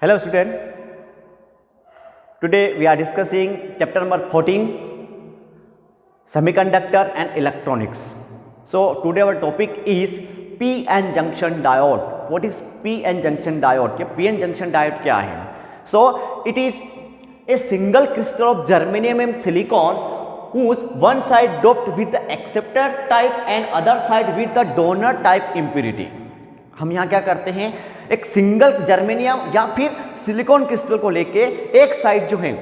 Hello student, today we are discussing chapter number 14 Semiconductor and Electronics. So today our topic is p-n junction diode. What is p-n junction diode? p-n junction diode क्या है? So it is a single crystal of germanium and silicon whose one side doped with the acceptor type and other side with the donor type impurity. हम यहाँ क्या करते हैं, एक single germanium या फिर सिलिकॉन क्रिस्टल को लेके एक साइड जो है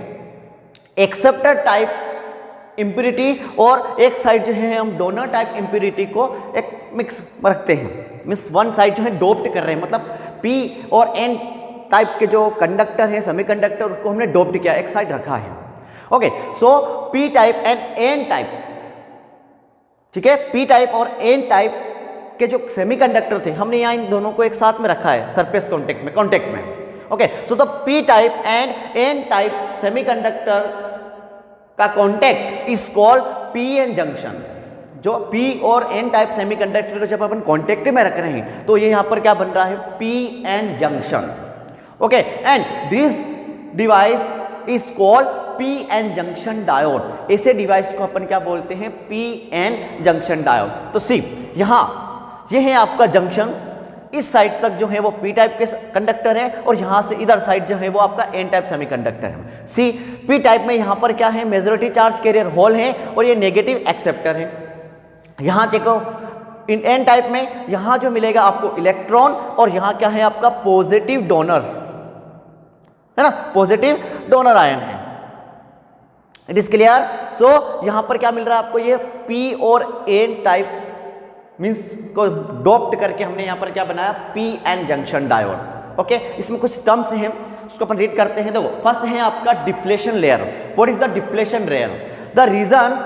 एक्सेप्टर टाइप इंप्योरिटी और एक साइड जो है हम डोनर टाइप इंप्योरिटी को एक मिक्स रखते हैं। मीन्स वन साइड जो है डोप्ड कर रहे हैं, मतलब पी और एन टाइप के जो कंडक्टर है सेमीकंडक्टर उसको हमने डोप्ड किया, एक साइड रखा है। Okay, so P type and N type, ठीक है, पी टाइप और एन टाइप के जो सेमीकंडक्टर थे हमने यहाँ इन दोनों को एक साथ में रखा है सरफेस कांटेक्ट में। Okay, so the P type and N type semiconductor का contact is called P N junction. जो पी और एन टाइप सेमीकंडक्टर को जब अपन कांटेक्ट में रख रहे हैं तो ये यहाँ पर क्या बन रहा है, P N junction. Okay, and this device is called P N junction diode. ऐसे डिवाइस को अपन क्या बोलते हैं, पी एन जंक्शन डायोड। तो सी यहाँ ये है आपका जंक्शन, इस साइड तक जो है वो पी टाइप के कंडक्टर है और यहाँ से इधर साइड जो है वो आपका एन टाइप सेमीकंडक्टर है। सी पी टाइप में यहाँ पर क्या है, मेजॉरिटी चार्ज कैरियर होल है और ये नेगेटिव एक्सेप्टर है। यहाँ देखो इन एन टाइप में यहाँ जो मिलेगा आपको इलेक्ट्रॉन और यहाँ क्या है आपका पॉजिटिव डोनर है ना, पॉजिटिव डोनर आयन है। It is clear. सो यहाँ पर क्या मिल रहा है आपको, ये पी और एन टाइप मीन्स को डोप्ट करके हमने यहाँ पर क्या बनाया, P N junction diode. Okay, इसमें कुछ टर्म्स हैं उसको अपन रीड करते हैं। देखो फर्स्ट है आपका depletion layer. What is the depletion layer? The region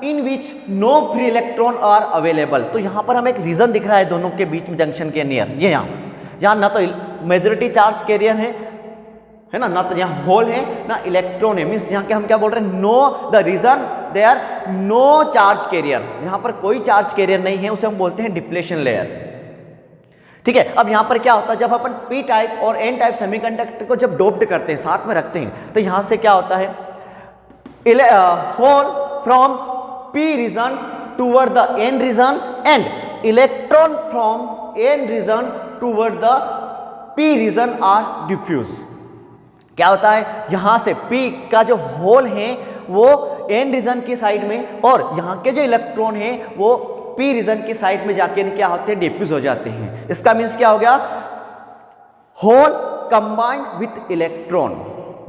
in which no free electron are available. तो यहाँ पर हमें एक रीजन दिख रहा है दोनों के बीच में जंक्शन के नियर, ये यहाँ ना तो मेजॉरिटी चार्ज कैरियर है ना तो यहाँ होल है ना इलेक्ट्रॉन है। मीन्स यहाँ के हम क्या बोल रहे हैं, no the region there are no charge carrier, यहाँ पर कोई चार्ज कैरियर नहीं है, उसे हम बोलते हैं डिप्लेशन लेयर। ठीक है, अब यहाँ पर क्या होता है, जब अपन पी टाइप और एन टाइप सेमीकंडक्टर को जब डोप्ड करते हैं साथ में रखते हैं तो यहाँ से क्या होता है, hole from P region toward the N region and electron from N region toward the P region are diffuse. क्या होता है, यहां से P का जो होल है वो N रीजन की साइड में और यहाँ के जो इलेक्ट्रॉन है वो P रीजन की साइड में जाके क्या होते हैं, डिफ्यूज हो जाते हैं। इसका मीन्स क्या हो गया, hole combined with electron.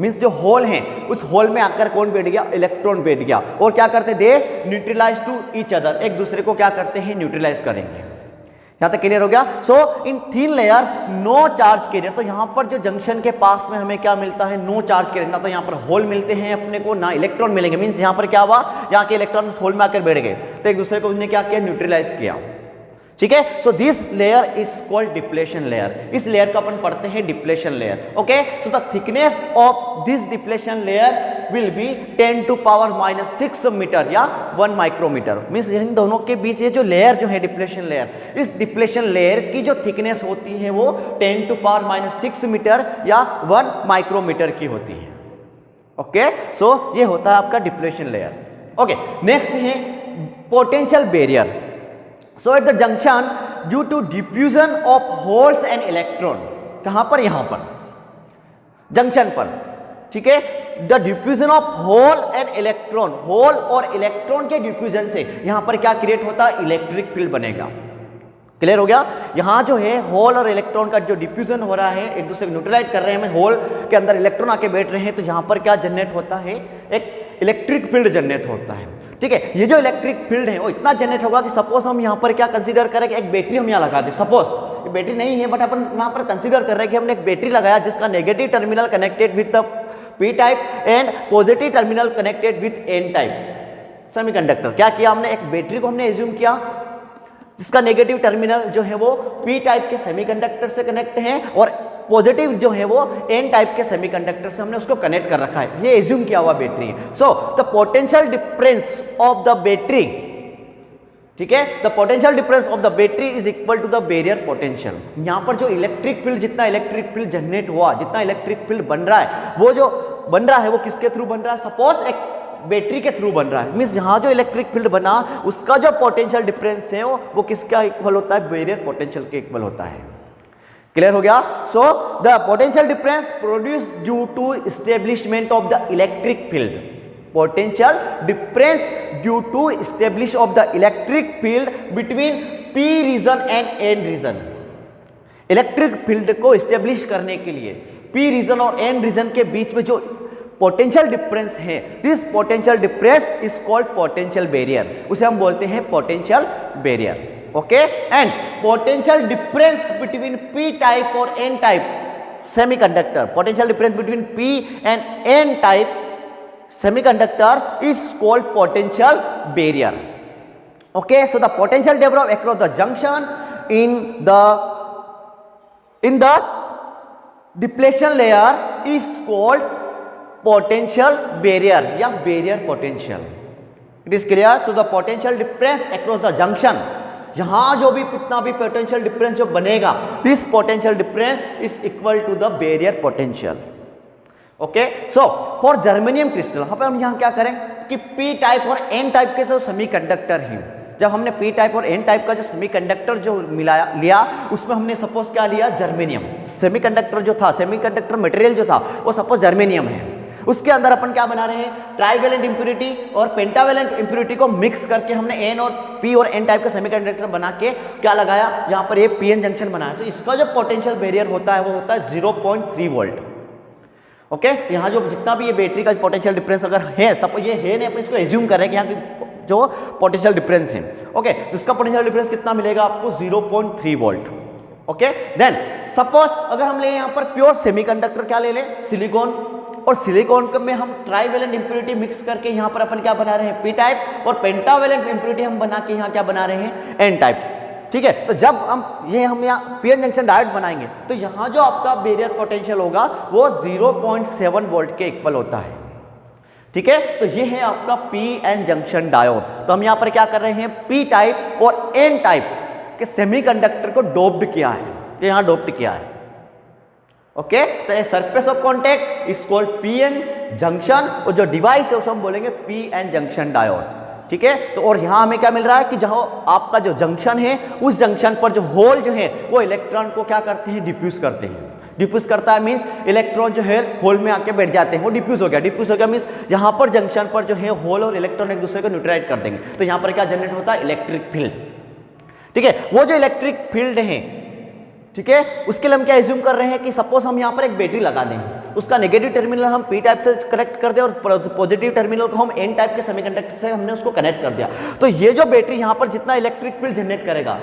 Means जो होल है उस होल में आकर कौन बैठ गया, इलेक्ट्रॉन बैठ गया और क्या करते, दे न्यूट्रलाइज टू ईच अदर, एक दूसरे को क्या करते हैं, न्यूट्रलाइज करेंगे। यहाँ तक क्लियर हो गया। So in thin layer no charge carrier. तो यहाँ पर जो जंक्शन के पास में हमें क्या मिलता है, नो चार्ज कैरियर। ना तो यहाँ पर होल मिलते हैं अपने को, ना इलेक्ट्रॉन मिलेंगे। मीन्स यहाँ पर क्या हुआ, यहाँ के इलेक्ट्रॉन होल में आकर बैठ गए तो एक दूसरे को उन्होंने क्या किया, न्यूट्रलाइज किया। ठीक है, so this layer is called depletion layer. इस लेयर को अपन पढ़ते हैं depletion layer. Okay, so the thickness of this depletion layer will be 10 to power -6 metre या 1 माइक्रोमीटर। मीन्स इन दोनों के बीच ये जो लेयर जो है डिप्लेशन लेयर, इस डिप्लेशन लेयर की जो थिकनेस होती है वो 10 टू पावर -6 मीटर या 1 माइक्रोमीटर की होती है। ओके, सो ये होता है आपका डिप्लेशन लेयर। ओके, नेक्स्ट है potential barrier. So at the junction due to diffusion of holes and electron, कहां पर, यहां पर जंक्शन पर, ठीक है, the diffusion of hole and electron, hole और इलेक्ट्रॉन के डिफ्यूजन से यहां पर क्या क्रिएट होता है, इलेक्ट्रिक फील्ड बनेगा। क्लियर हो गया। यहां जो है होल और इलेक्ट्रॉन का जो डिफ्यूजन हो रहा है, एक दूसरे को न्यूट्रलाइज कर रहे हैं, होल के अंदर इलेक्ट्रॉन आके बैठ रहे हैं तो यहां पर क्या जनरेट होता है, एक इलेक्ट्रिक फील्ड जनरेट होता है। ठीक है, ये जो इलेक्ट्रिक फील्ड है वो इतना जनरेट होगा कि सपोज हम यहाँ पर क्या कंसीडर करें कि एक बैटरी हम यहाँ लगा दें। सपोज ये बैटरी नहीं है बट अपन वहाँ पर कंसीडर कर रहे हैं कि हमने एक बैटरी लगाया जिसका negative terminal connected with the P type and positive terminal connected with N type semiconductor. क्या किया हमने, एक बैटरी को हमने एज्यूम किया जिसका नेगेटिव टर्मिनल जो है वो पी टाइप के सेमीकंडक्टर से कनेक्ट है और पॉजिटिव जो है वो एन टाइप के सेमीकंडक्टर से हमने उसको कनेक्ट कर रखा है, ये एज्यूम किया हुआ बैटरी है। So the potential difference of the battery, ठीक है। The potential difference of the battery is equal to the barrier potential. यहाँ पर जो इलेक्ट्रिक फील्ड, जितना इलेक्ट्रिक फील्ड जनरेट हुआ, जितना इलेक्ट्रिक फील्ड बन रहा है, वो जो बन रहा है वो किसके थ्रू बन रहा है? सपोज एक बैटरी के थ्रू बन रहा है, मीन्स यहाँ जो इलेक्ट्रिक फील्ड बना उसका जो पोटेंशियल डिफरेंस है वो किसका इक्वल होता है? बैरियर पोटेंशियल के इक्वल होता है। क्लियर हो गया? So the potential difference produce due to establishment of the electric field, potential difference due to establish of the electric field between P region and N region. Electric field को establish करने के लिए P region और N region के बीच में जो potential difference है, this potential difference is called potential barrier, उसे हम बोलते हैं potential barrier. Okay, and potential difference between P type और N type semiconductor, potential difference between P and N type semiconductor is called potential barrier. Okay, so the potential develop across the junction in the depletion layer is called potential barrier या barrier potential. It is clear? So the potential difference across the junction, यहाँ जो भी कितना भी potential difference जो बनेगा, this potential difference is equal to the barrier potential. Okay, so for germanium crystal, यहाँ पे हम यहाँ क्या करें कि पी टाइप और एन टाइप के जो सेमीकंडक्टर हैं, जब हमने पी टाइप और एन टाइप का जो सेमीकंडक्टर जो लिया उसमें हमने सपोज क्या लिया? जर्मेनियम। सेमीकंडक्टर जो था, सेमीकंडक्टर मटेरियल जो था वो सपोज जर्मेनियम है। उसके अंदर अपन क्या बना रहे हैं? ट्राइवेलेंट इंप्योरिटी और पेंटावेलेंट इंप्योरिटी को मिक्स करके हमने एन और पी और एन टाइप का सेमीकंडक्टर बना के क्या लगाया? यहाँ पर ये पी एन जंक्शन बनाया। तो इसका जो पोटेंशियल बैरियर होता है वो होता है 0.3 वोल्ट। ओके, यहाँ जो जितना भी ये बैटरी का पोटेंशियल डिफरेंस अगर है, सब ये है नहीं, अपन इसको एज्यूम कर रहे हैं कि यहाँ की जो पोटेंशियल डिफरेंस है, ओके, तो इसका पोटेंशियल डिफरेंस कितना मिलेगा आपको? 0.3 वोल्ट। ओके, देन सपोज अगर हम ले यहाँ पर प्योर सेमीकंडक्टर क्या ले लें? सिलिकॉन, और सिलिकॉन में हम ट्राइवेलेंट इंप्योरिटी मिक्स करके यहाँ पर अपन क्या बना रहे हैं? पी टाइप, और पेंटावेलेंट इंप्योरिटी हम बना के यहाँ क्या बना रहे हैं? N type. ठीक है, तो जब हम यहाँ पी एन जंक्शन डायोड बनाएंगे तो यहाँ जो आपका बैरियर पोटेंशियल होगा वो 0.7 वोल्ट के इक्वल होता है। ठीक है, तो ये है आपका पी एन जंक्शन डायोड। तो हम यहाँ पर क्या कर रहे हैं? पी टाइप और एन टाइप के सेमीकंडक्टर को डोप्ड किया है, ये यहाँ डोप्ड किया है। ओके, तो ये surface of contact is called P N junction, और जो डिवाइस है उसे हम बोलेंगे पी एन जंक्शन डायोड। ठीक है, तो और यहाँ हमें क्या मिल रहा है कि जहाँ आपका जो जंक्शन है उस जंक्शन पर जो होल जो है वो इलेक्ट्रॉन को क्या करते हैं? डिफ्यूज करते हैं। डिफ्यूज करता है मीन्स इलेक्ट्रॉन जो है होल में आके बैठ जाते हैं, वो डिफ्यूज हो गया। डिफ्यूज हो गया मीन्स यहाँ पर जंक्शन पर जो है होल और इलेक्ट्रॉन एक दूसरे को न्यूट्रलाइज कर देंगे, तो यहाँ पर क्या जनरेट होता है? Electric field. ठीक है, वो जो इलेक्ट्रिक फील्ड है, ठीक है, उसके लिए हम क्या एज्यूम कर रहे हैं कि सपोज हम यहाँ पर एक बैटरी लगा दें, उसका नेगेटिव टर्मिनल हम पी टाइप से कनेक्ट कर दें और पॉजिटिव टर्मिनल को हम एन टाइप के सेमीकंडक्टर से हमने उसको कनेक्ट कर दिया। तो ये जो बैटरी यहाँ पर जितना इलेक्ट्रिक फील्ड जनरेट करेगा,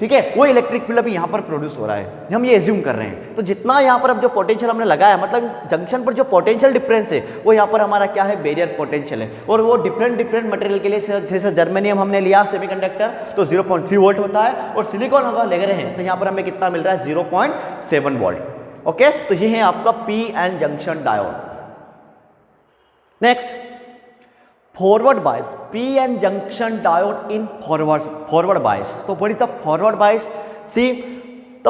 ठीक है, वो इलेक्ट्रिक फील्ड अभी यहाँ पर प्रोड्यूस हो रहा है, हम ये एज्यूम कर रहे हैं। तो जितना यहाँ पर अब जो पोटेंशियल हमने लगाया, मतलब जंक्शन पर जो पोटेंशियल डिफरेंस है वो यहाँ पर हमारा क्या है? बैरियर पोटेंशियल है। और वो डिफरेंट मटेरियल के लिए, जैसे जर्मेनियम हमने लिया सेमीकंडक्टर तो 0.3 वोल्ट होता है, और सिलिकॉन अगर ले रहे हैं तो यहाँ पर हमें कितना मिल रहा है? 0.7 वोल्ट। ओके, तो ये है आपका P N junction diode. Next, forward bias, P N junction diode in forward bias. तो what is the forward bias? See, the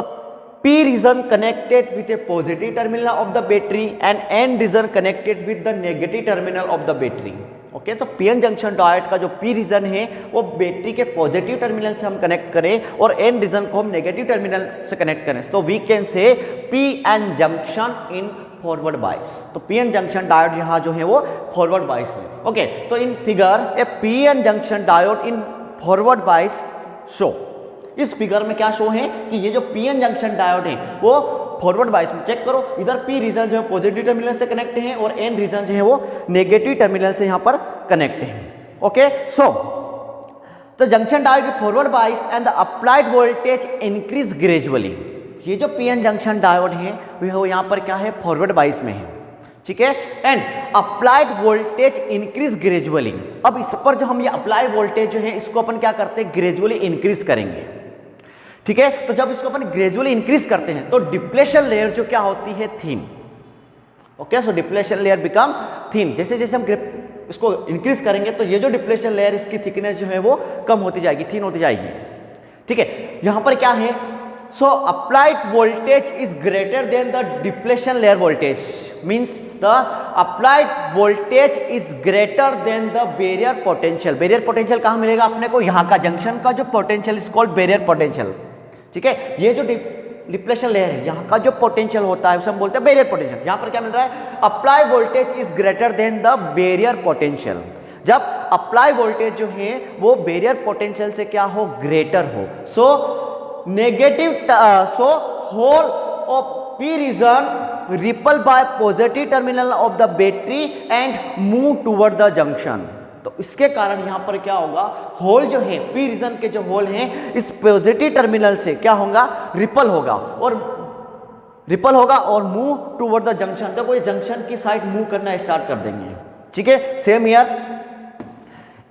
P region connected with a positive terminal of the battery and N region connected with the negative terminal of the battery. Okay, तो P N junction diode का जो P region है वो battery के positive terminal से हम connect करें और एन रीजन को हम नेगेटिव टर्मिनल से कनेक्ट करें, तो we can say P N junction in forward bias. तो पी एन जंक्शन डायोड यहाँ जो है वो फॉरवर्ड बायस है। ओके, तो in figure A P N junction diode in forward bias show. इस फिगर में क्या शो है कि ये जो पी एन जंक्शन डायोड है वो फॉरवर्ड बायस में, चेक करो, इधर पी रीजन जो है पॉजिटिव टर्मिनल से कनेक्ट है और एन रीजन जो है वो नेगेटिव टर्मिनल से यहाँ पर कनेक्ट है। Okay, so the junction diode forward bias and the applied voltage increase gradually. ये जो पी एन जंक्शन डायोड है वो यहाँ पर क्या है? फॉरवर्ड बायस में है। ठीक है, and applied voltage increase gradually. अब इस पर जो हम ये अप्लाइड वोल्टेज जो है इसको अपन क्या करते हैं? ग्रेजुअली इंक्रीज करेंगे। ठीक है, तो जब इसको अपन ग्रेजुअली इंक्रीज करते हैं तो डिप्लेशन लेयर जो क्या होती है? थीन। ओके, सो डिप्लेशन लेयर बिकम थीन। जैसे जैसे हम इसको इंक्रीज करेंगे तो ये जो डिप्लेशन लेयर इसकी थिकनेस जो है वो कम होती जाएगी, थिन होती जाएगी। ठीक है, यहां पर क्या है, so applied voltage is greater than the depletion layer voltage, means the applied voltage is greater than the barrier potential. Barrier potential कहां मिलेगा अपने को, यहां का जंक्शन का जो potential is called barrier potential. ठीक है, ये जो डिप्लेशन लेयर है यहाँ का जो पोटेंशियल होता है उसे हम बोलते हैं बैरियर पोटेंशियल। यहाँ पर क्या मिल रहा है, apply voltage is greater than the barrier potential. जब अप्लाई वोल्टेज जो है वो बैरियर पोटेंशियल से क्या हो, ग्रेटर हो। So negative, so hole of P region repel by positive terminal of the battery and move toward the junction. तो इसके कारण यहां पर क्या होगा, होल जो है पी रीजन के जो होल हैं इस पॉजिटिव टर्मिनल से क्या होगा, रिपल होगा और मूव टूवर्ड द जंक्शन। तो कोई जंक्शन की साइड मूव करना स्टार्ट कर देंगे। ठीक है, same here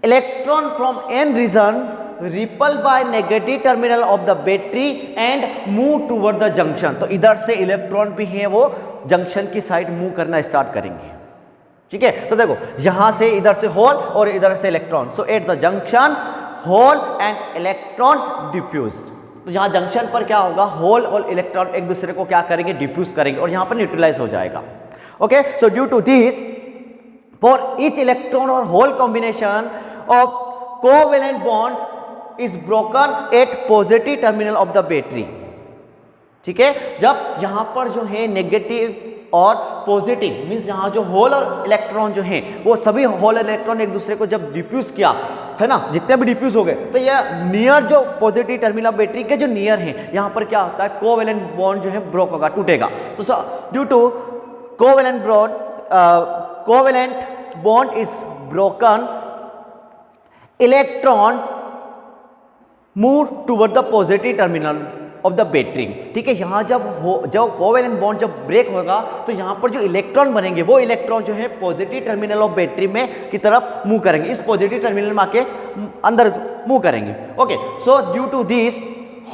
electron from N region repel by negative terminal of the battery and move toward the junction. तो इधर से इलेक्ट्रॉन भी है वो जंक्शन की साइड मूव करना स्टार्ट करेंगे। ठीक है, तो देखो यहां से इधर से होल और इधर से electron, so at the junction hole and electron diffuse. तो यहां जंक्शन पर क्या होगा, होल और इलेक्ट्रॉन एक दूसरे को क्या करेंगे, डिफ्यूज करेंगे और यहां पर न्यूट्रलाइज हो जाएगा। Okay, so due to this for each electron और hole combination of covalent bond is broken at positive terminal of the battery. ठीक है, जब यहां पर जो है नेगेटिव और पॉजिटिव, मींस यहाँ जो होल और इलेक्ट्रॉन जो हैं वो सभी होल और इलेक्ट्रॉन एक दूसरे को जब डिफ्यूज किया है ना, जितने भी डिफ्यूज हो गए तो ये नियर जो पॉजिटिव टर्मिनल ऑफ बैटरी के जो नियर हैं यहाँ पर क्या होता है, कोवेलेंट बॉन्ड जो है ब्रोक होगा, टूटेगा। तो due to covalent bond is broken electron move toward the positive terminal of the battery. ठीक है, यहाँ जब कोवेलेंट बॉन्ड जब ब्रेक होगा तो यहाँ पर जो इलेक्ट्रॉन बनेंगे वो इलेक्ट्रॉन जो है पॉजिटिव टर्मिनल ऑफ बैटरी में की तरफ मूव करेंगे, इस पॉजिटिव टर्मिनल में आके अंदर मूव करेंगे। Okay, so due to this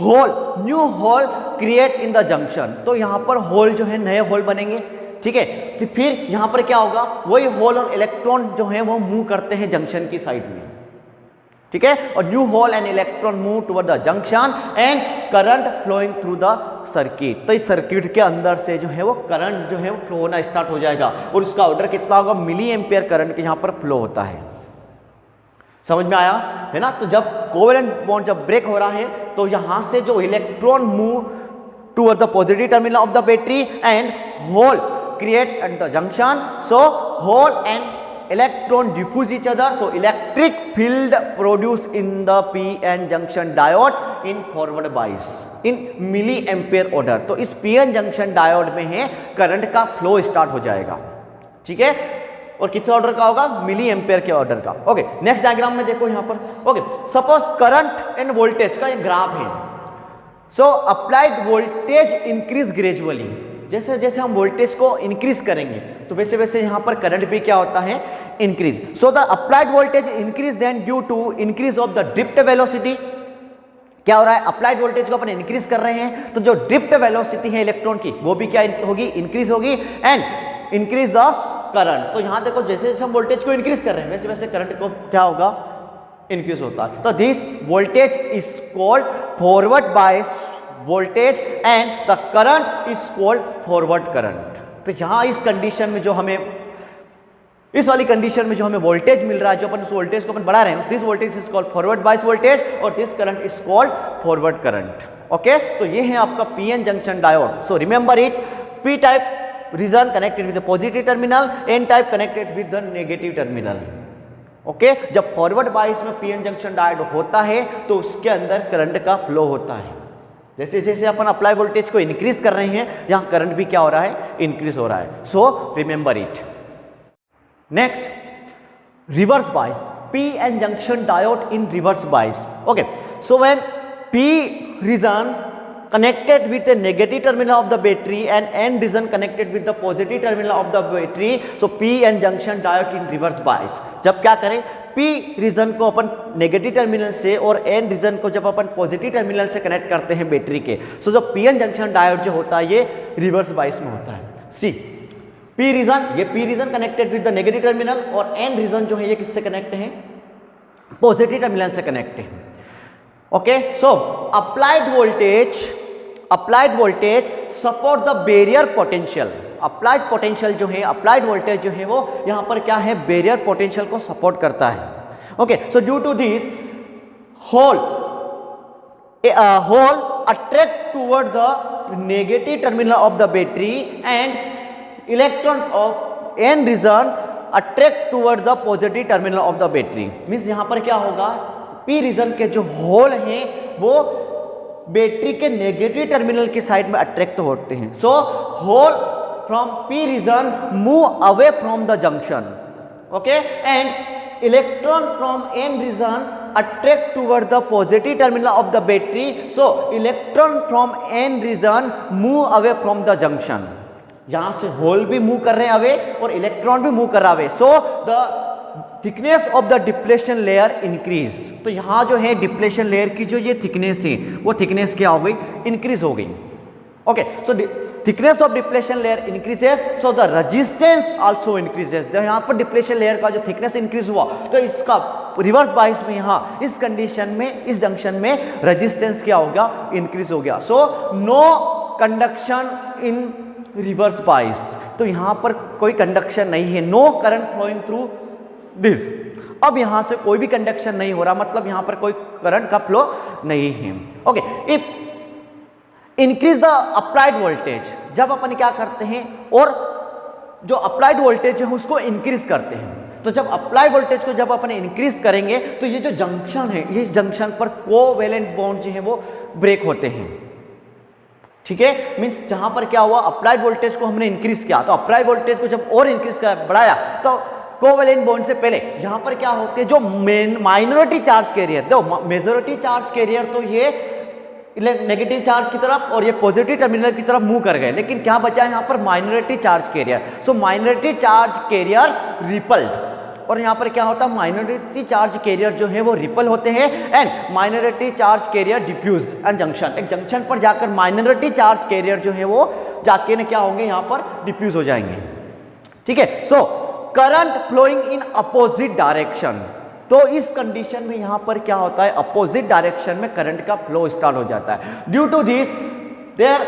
hole new hole create in the junction. तो यहाँ पर होल जो है नए होल बनेंगे। ठीक है, तो फिर यहाँ पर क्या होगा, वही होल और इलेक्ट्रॉन जो है वो मूव करते हैं जंक्शन की साइड में। ठीक है, और new hole and electron move toward the junction and current flowing through the circuit. तो इस सर्किट के अंदर से जो है वो करंट जो है वो फ्लो होना स्टार्ट हो जाएगा और उसका ऑर्डर कितना होगा, मिली एम्पियर करंट के यहाँ पर फ्लो होता है। समझ में आया है ना। तो जब कोवेलेंट बॉन्ड जब ब्रेक हो रहा है तो यहाँ से जो electron move toward the positive terminal of the battery and hole create at the junction. So hole and electron diffuse each other, so electric field produced in the p-n junction diode in forward bias in milliampere order। तो इस p-n junction diode में है current का flow start हो जाएगा। ठीक है, और किस ऑर्डर का होगा, मिली एम्पेयर के ऑर्डर का। ओके, नेक्स्ट डायग्राम में देखो यहाँ पर। Okay, suppose current end voltage का एक ग्राफ है। So applied voltage increase gradually, जैसे जैसे हम वोल्टेज को इंक्रीज करेंगे तो वैसे वैसे यहाँ पर करंट भी क्या होता है, increase. So the applied voltage increase then due to increase of the drift velocity. क्या हो रहा है, अप्लाइड वोल्टेज को अपन इंक्रीज कर रहे हैं तो जो ड्रिफ्ट वेलोसिटी है इलेक्ट्रॉन की वो भी क्या होगी, इंक्रीज होगी एंड इंक्रीज द करंट। तो यहाँ देखो जैसे जैसे हम वोल्टेज को इंक्रीज कर रहे हैं वैसे वैसे करंट को क्या होगा, इंक्रीज होता है। तो this voltage is called forward bias voltage and the current is called forward current. तो यहाँ इस कंडीशन में जो हमें, इस वाली कंडीशन में जो हमें वोल्टेज मिल रहा है, जो अपन उस वोल्टेज को अपन बढ़ा रहे हैं, this voltage is called forward bias voltage और this current is called forward current. Okay, तो ये है आपका PN junction diode. So remember it, P type region connected with the positive terminal, N type connected with the negative terminal. Okay, जब forward bias में PN junction diode होता है तो उसके अंदर करंट का फ्लो होता है। जैसे जैसे अपन अप्लाई वोल्टेज को इंक्रीज कर रहे हैं यहाँ करंट भी क्या हो रहा है, इंक्रीज हो रहा है। So remember it. Next, reverse bias, P junction diode in reverse bias. Okay, so when p region connected with the negative terminal of the battery and n region connected with the positive terminal of the battery, so p-n junction diode in reverse bias। जब क्या करें, p reason को अपन negative terminal से और n reason को जब अपन positive terminal से connect करते हैं बैटरी के, सो जो p-n जंक्शन डायोड जो होता है ये रिवर्स बायस में होता है। सी पी रीजन, ये P region connected with the negative terminal, और एन रीजन जो है ये किससे कनेक्ट है, पॉजिटिव टर्मिनल से कनेक्ट है। Okay, so applied voltage support the barrier potential. Applied potential जो है, अप्लाइड वोल्टेज जो है वो यहां पर क्या है, बैरियर पोटेंशियल को सपोर्ट करता है। Okay, so due to this hole attract toward the negative terminal of the battery and electron of n region attract toward the positive terminal of the battery। Means यहां पर क्या होगा, p reason के जो whole हैं वो battery के negative terminal की साइड में अट्रैक्ट होते हैं। So hole from p region move away from the junction, okay, and electron from n region attract toward the positive terminal of the battery, so electron from n region move away from the junction। यहां से whole भी move कर रहे हैं away और electron भी move कर रहा है, so the thickness of the depletion layer increase. तो यहां जो है डिप्लेशन लेयर की जो ये थिकनेस है वो थिकनेस क्या हो गई, इंक्रीज हो गई। Okay, so thickness of depletion layer increases, so the resistance also increases. यहां पर डिप्लेशन लेयर का जो थिकनेस इंक्रीज हुआ तो इसका रिवर्स बाइस में यहां इस कंडीशन में, इस जंक्शन में रेजिस्टेंस क्या हो गया, इंक्रीज हो गया। So no conduction in reverse bias, तो यहां पर कोई कंडक्शन नहीं है, no current flowing through this. अब यहां से कोई भी कंडक्शन नहीं हो रहा, मतलब यहां पर कोई करंट का फ्लो नहीं है। Okay, if increase the applied voltage, जब अपन क्या करते हैं और जो अप्लाइड वोल्टेज है उसको इंक्रीज करते हैं, तो जब अप्लाइड वोल्टेज को जब अपन इंक्रीज करेंगे तो ये जो जंक्शन है, इस जंक्शन पर कोवेलेंट बॉन्ड जो है वो ब्रेक होते हैं। ठीक है, मींस जहां पर क्या हुआ, अप्लाइड वोल्टेज को हमने इंक्रीज किया, तो अप्लाइड वोल्टेज को जब और इंक्रीज कर बढ़ाया तो कोवेलेंट बॉन्ड से पहले यहां पर क्या होते हैं, जो माइनॉरिटी चार्ज कैरियर, देखो मेजॉरिटी चार्ज कैरियर तो ये नेगेटिव चार्ज की तरफ और ये पॉजिटिव टर्मिनल की तरफ मूव कर गए, लेकिन क्या बचा है यहाँ पर, माइनॉरिटी चार्ज कैरियर। सो माइनॉरिटी चार्ज कैरियर रिपल्ड, और यहाँ पर क्या होता है, माइनॉरिटी चार्ज कैरियर जो है वो रिपल होते हैं, and minority charge carrier diffuse and junction, एक जंक्शन पर जाकर माइनॉरिटी चार्ज कैरियर जो है वो जाके क्या होंगे, यहाँ पर डिफ्यूज हो जाएंगे। ठीक है, so current flowing in opposite direction, तो इस कंडीशन में यहां पर क्या होता है, अपोजिट डायरेक्शन में करंट का फ्लो स्टार्ट हो जाता है। Due to this there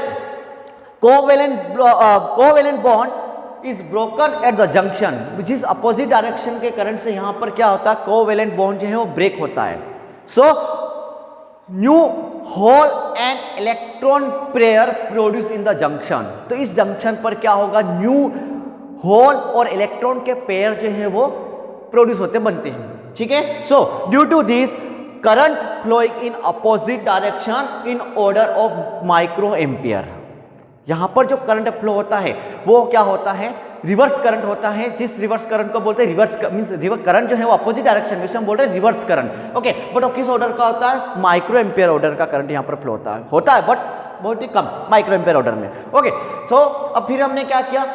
covalent bond is broken at the junction, जिस अपोजिट डायरेक्शन के करंट से यहां पर क्या होता है, कोवेलेंट बॉन्ड जो है वो ब्रेक होता है। So new hole and electron pair produce in the junction, तो इस जंक्शन पर क्या होगा, न्यू होल और इलेक्ट्रॉन के पेयर जो है वो प्रोड्यूस होते बनते हैं। ठीक है, so due to this current flowing in opposite direction in order of micro ampere, यहां पर जो करंट फ्लो होता है वो क्या होता है, रिवर्स करंट होता है, जिस रिवर्स करंट को बोलते हैं रिवर्स मींस रिवर्स करंट जो है वो अपोजिट डायरेक्शन में, हम बोल रहे हैं रिवर्स करंट। ओके, बट वो किस ऑर्डर का होता है, माइक्रो एम्पियर ऑर्डर का करंट यहां पर फ्लो होता है बट बहुत ही कम माइक्रो एम्पियर ऑर्डर में। ओके, तो अब फिर हमने क्या किया,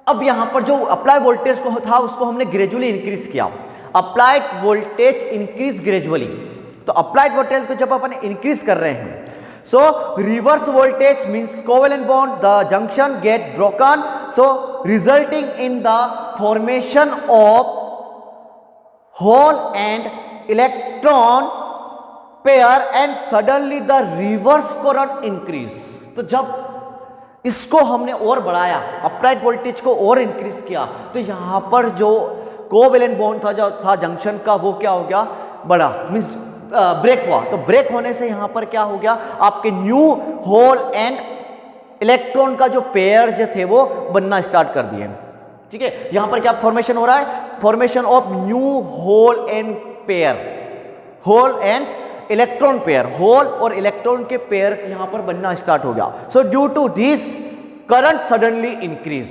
अब यहां पर जो अप्लाई वोल्टेज को था उसको हमने ग्रेजुअली इंक्रीज किया, अप्लाइड वोल्टेज इंक्रीज ग्रेजुअली, तो अप्लाइड वोल्टेज को जब अपन इंक्रीज कर रहे हैं, so reverse voltage means covalent bond, the junction get broken, so resulting in the formation of hole and electron pair and suddenly the reverse current increase. तो जब इसको हमने और बढ़ाया, अप्लाइड वोल्टेज को और इंक्रीज किया, तो यहां पर जो कोवेलेंट बॉन्ड था जो था जंक्शन का वो क्या हो गया, बड़ा मींस ब्रेक हुआ, तो ब्रेक होने से यहां पर क्या हो गया, आपके न्यू होल एंड इलेक्ट्रॉन का जो पेयर जो थे वो बनना स्टार्ट कर दिए। ठीक है, यहां पर क्या फॉर्मेशन हो रहा है, formation of new hole and pair, hole and electron pair, hole और इलेक्ट्रॉन के पेयर यहां पर बनना स्टार्ट हो गया। So due to this current suddenly increase,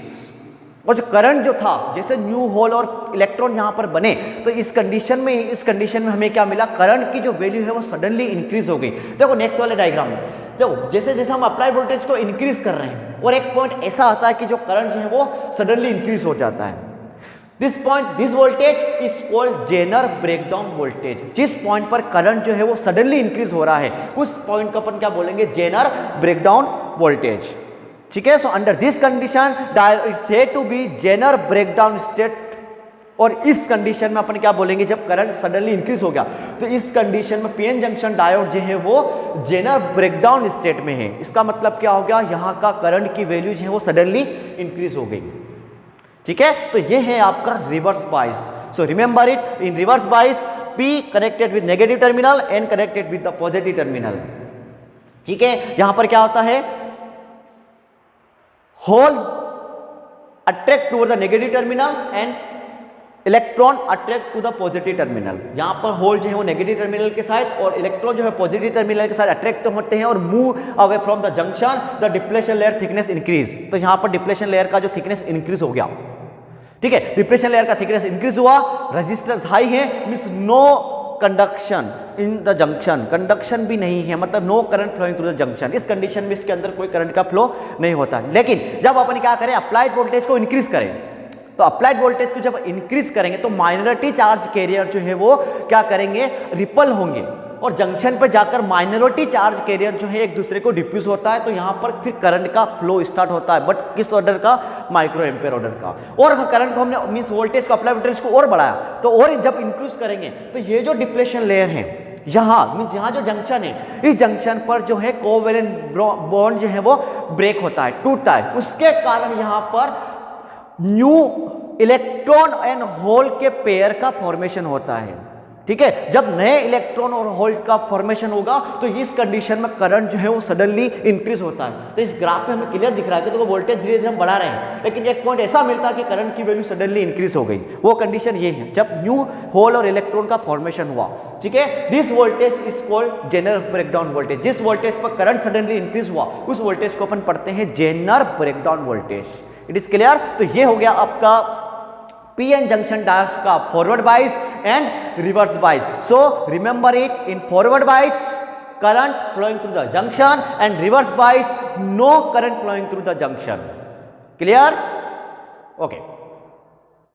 और जो करंट जो था, जैसे न्यू होल और इलेक्ट्रॉन यहां पर बने, तो इस कंडीशन में हमें क्या मिला, करंट की जो वैल्यू है वो सडनली इंक्रीज हो गई। देखो नेक्स्ट वाले डायग्राम में, देखो जैसे जैसे हम अप्लाई वोल्टेज को इंक्रीज कर रहे हैं और एक पॉइंट ऐसा आता है कि जो करंट जो है वो सडनली इंक्रीज हो जाता है, this voltage is called zener breakdown voltage. जिस पॉइंट पर करंट जो है वो सडनली इंक्रीज हो रहा है उस पॉइंट को अपन क्या बोलेंगे, जेनर ब्रेकडाउन वोल्टेज। ठीक है। So under this condition diode is said to be zener breakdown state, और इस कंडीशन में अपन क्या बोलेंगे, जब करंट सडनली इंक्रीज हो गया तो इस कंडीशन में पीएन जंक्शन डायोड जो है वो जेनर ब्रेकडाउन स्टेट में है। इसका मतलब क्या हो गया, यहां का करंट की वैल्यू जो है वो सडनली इंक्रीज हो गई। ठीक है, तो ये है आपका reverse bias. So remember it, in reverse bias P connected with negative terminal, N connected with the positive terminal. ठीक है, यहां पर क्या होता है, hole attract toward the negative terminal and electron attract to the positive terminal. यहां पर hole जो है वो नेगेटिव टर्मिनल के साइड और इलेक्ट्रॉन जो है पॉजिटिव टर्मिनल के साइड अट्रैक्ट होते हैं और move away from the junction, the depletion layer thickness increase. तो यहां पर डिप्लेशन लेयर का जो थिकनेस इंक्रीज हो गया। ठीक है, डिप्लेशन लेयर का थिकनेस इंक्रीज हुआ, रेजिस्टेंस हाई है, means no conduction in the junction, conduction भी नहीं है, मतलब no current flowing through the junction. इस कंडीशन में इसके अंदर कोई करंट का फ्लो नहीं होता। लेकिन जब अपन क्या करें, अप्लाइड वोल्टेज को इंक्रीज करें, तो अप्लाइड वोल्टेज को जब इंक्रीज करेंगे तो माइनॉरिटी चार्ज कैरियर जो है वो क्या करेंगे, रिपल होंगे और जंक्शन पर जाकर माइनॉरिटी चार्ज कैरियर जो है एक दूसरे को डिफ्यूज होता है। तो यहां पर फिर करंट का फ्लो स्टार्ट होता है, बट किस ऑर्डर का, माइक्रो एम्पेयर ऑर्डर का। और करंट को हमने मींस वोल्टेज को, अप्लाइड वोल्टेज को और बढ़ाया, तो और जब इंक्रीज करेंगे तो ये जो डिप्लेशन लेयर है यहां, मींस यहां जो जंक्शन है, इस जंक्शन पर जो है कोवेलेंट बॉन्ड जो है वो ब्रेक होता है, टूटता है। उसके कारण यहां पर न्यू इलेक्ट्रॉन एंड होल के पेयर का फॉर्मेशन होता है। ठीक है, जब नए इलेक्ट्रॉन और होल का फॉर्मेशन होगा तो इस कंडीशन में करंट जो है वो सडनली इंक्रीज होता है। तो इस ग्राफ में हमें क्लियर दिख रहा है कि तो वोल्टेज धीरे धीरे हम बढ़ा रहे हैं, लेकिन एक पॉइंट ऐसा मिलता है कि करंट की वैल्यू सडनली इंक्रीज हो गई। वो कंडीशन ये है जब न्यू होल और इलेक्ट्रॉन का फॉर्मेशन हुआ। ठीक है, this voltage is called zener breakdown voltage. जिस वोल्टेज पर करंट सडनली इंक्रीज हुआ उस वोल्टेज को अपन पढ़ते हैं zener breakdown voltage. It is clear. तो ये हो गया आपका पीएन जंक्शन डायोड का forward bias and reverse bias. So remember it, in forward bias current flowing through the junction and reverse bias no current flowing through the junction. Clear? Okay.